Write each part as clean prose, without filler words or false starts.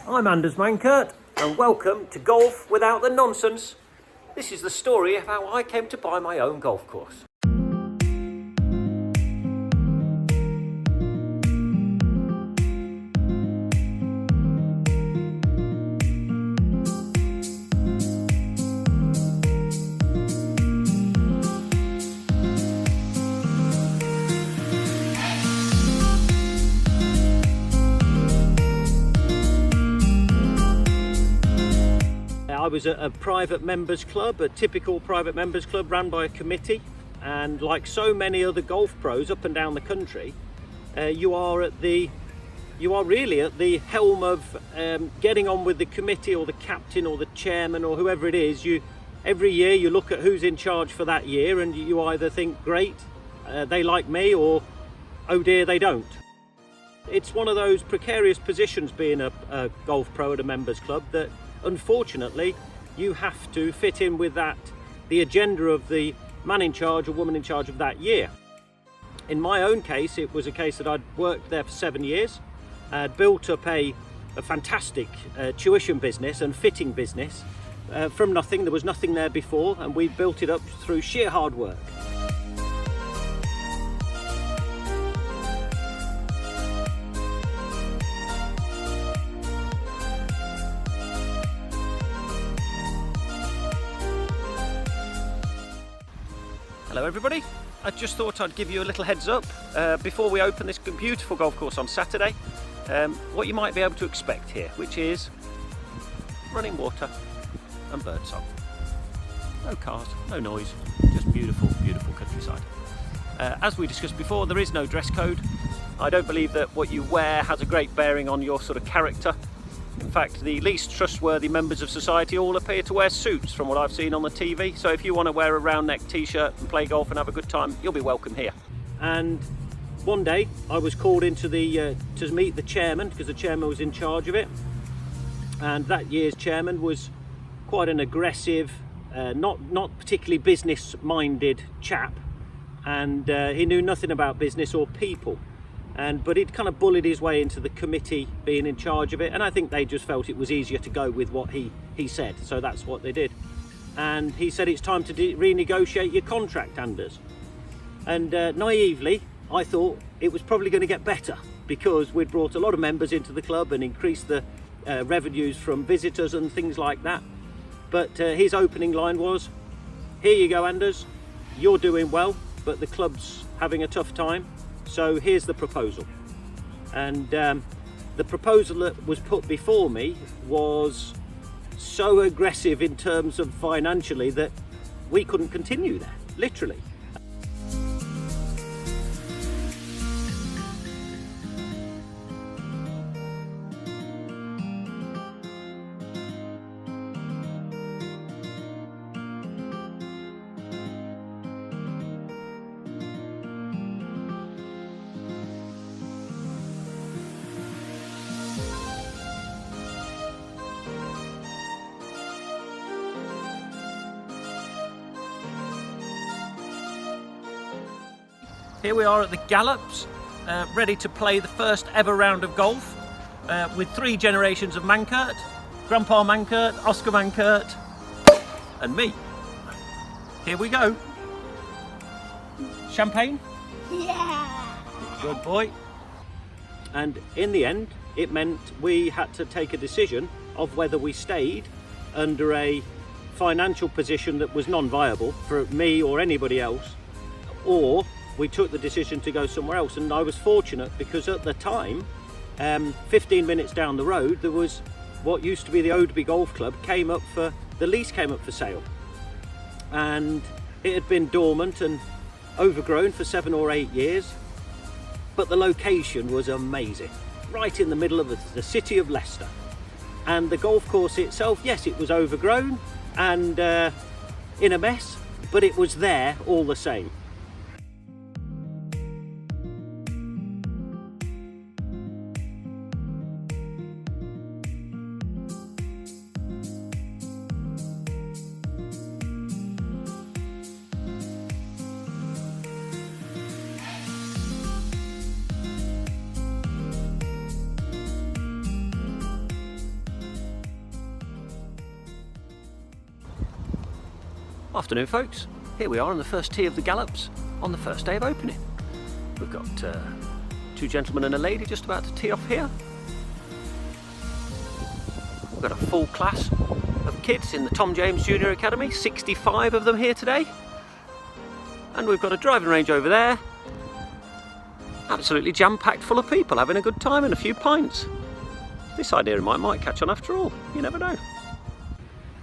I'm Anders Mankert, and welcome to Golf Without the Nonsense. This is the story of how I came to buy my own golf course. I was at a private members club, a typical private members club run by a committee, and like so many other golf pros up and down the country, you are really at the helm of getting on with the committee or the captain or the chairman or whoever it is. Every year you look at who's in charge for that year, and you either think, great, they like me, or oh dear, they don't. It's one of those precarious positions being a golf pro at a members club that unfortunately you have to fit in with the agenda of the man in charge or woman in charge of that year. In my own case, it was a case that I'd worked there for 7 years. I'd built up a fantastic tuition business and fitting business from nothing. There was nothing there before, and we built it up through sheer hard work. Hello everybody, I just thought I'd give you a little heads up before we open this beautiful golf course on Saturday, what you might be able to expect here, which is running water and birdsong. No cars, no noise, just beautiful, beautiful countryside. As we discussed before, there is no dress code. I don't believe that what you wear has a great bearing on your sort of character. In fact, the least trustworthy members of society all appear to wear suits from what I've seen on the TV. So if you want to wear a round neck t-shirt and play golf and have a good time, you'll be welcome here. And one day I was called into to meet the chairman, because the chairman was in charge of it. And that year's chairman was quite an aggressive, not particularly business-minded chap. And he knew nothing about business or people. But he'd kind of bullied his way into the committee being in charge of it, and I think they just felt it was easier to go with what he said, so that's what they did. And he said, it's time to renegotiate your contract, Anders. And naively, I thought it was probably going to get better, because we'd brought a lot of members into the club and increased the revenues from visitors and things like that. But his opening line was, here you go, Anders, you're doing well, but the club's having a tough time. So here's the proposal. And the proposal that was put before me was so aggressive in terms of financially that we couldn't continue there, literally. Here we are at the Gallops, ready to play the first ever round of golf with 3 generations of Mankert, Grandpa Mankert, Oscar Mankert, and me. Here we go. Champagne? Yeah! Good boy. And in the end, it meant we had to take a decision of whether we stayed under a financial position that was non-viable for me or anybody else, or we took the decision to go somewhere else. And I was fortunate because at the time, 15 minutes down the road, there was what used to be the Odeby Golf Club the lease came up for sale. And it had been dormant and overgrown for 7 or 8 years, but the location was amazing. Right in the middle of the city of Leicester. And the golf course itself, yes, it was overgrown and in a mess, but it was there all the same. Afternoon folks, here we are on the first tee of the Gallops on the first day of opening. We've got two gentlemen and a lady just about to tee off here. We've got a full class of kids in the Tom James Junior Academy, 65 of them here today. And we've got a driving range over there, absolutely jam-packed full of people having a good time and a few pints. This idea of mine might catch on after all, you never know.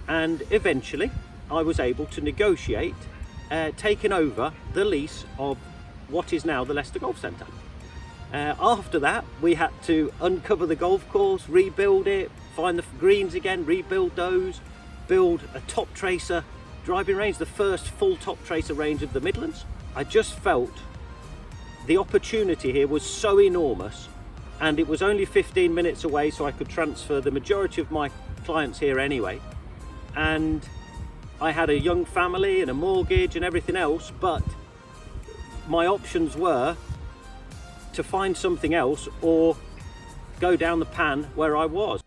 And eventually I was able to negotiate taking over the lease of what is now the Leicester Golf Centre. After that we had to uncover the golf course, rebuild it, find the greens again, rebuild those, build a top tracer driving range, the first full top tracer range of the Midlands. I just felt the opportunity here was so enormous, and it was only 15 minutes away, so I could transfer the majority of my clients here anyway. And I had a young family and a mortgage and everything else, but my options were to find something else or go down the pan where I was.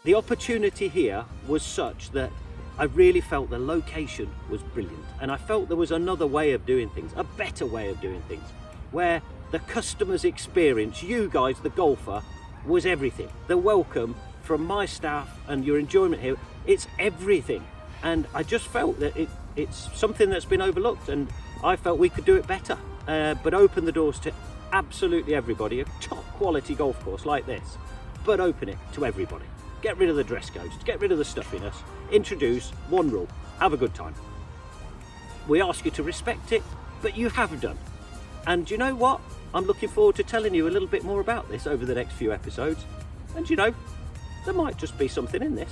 The opportunity here was such that I really felt the location was brilliant, and I felt there was another way of doing things, a better way of doing things, where the customer's experience, you guys, the golfer, was everything. The welcome from my staff and your enjoyment here, it's everything. And I just felt that it's something that's been overlooked, and I felt we could do it better, but open the doors to absolutely everybody. A top quality golf course like this, but open it to everybody. Get rid of the dress codes, get rid of the stuffiness, introduce one rule: have a good time. We ask you to respect it, but you have done. And you know what? I'm looking forward to telling you a little bit more about this over the next few episodes. And you know, there might just be something in this.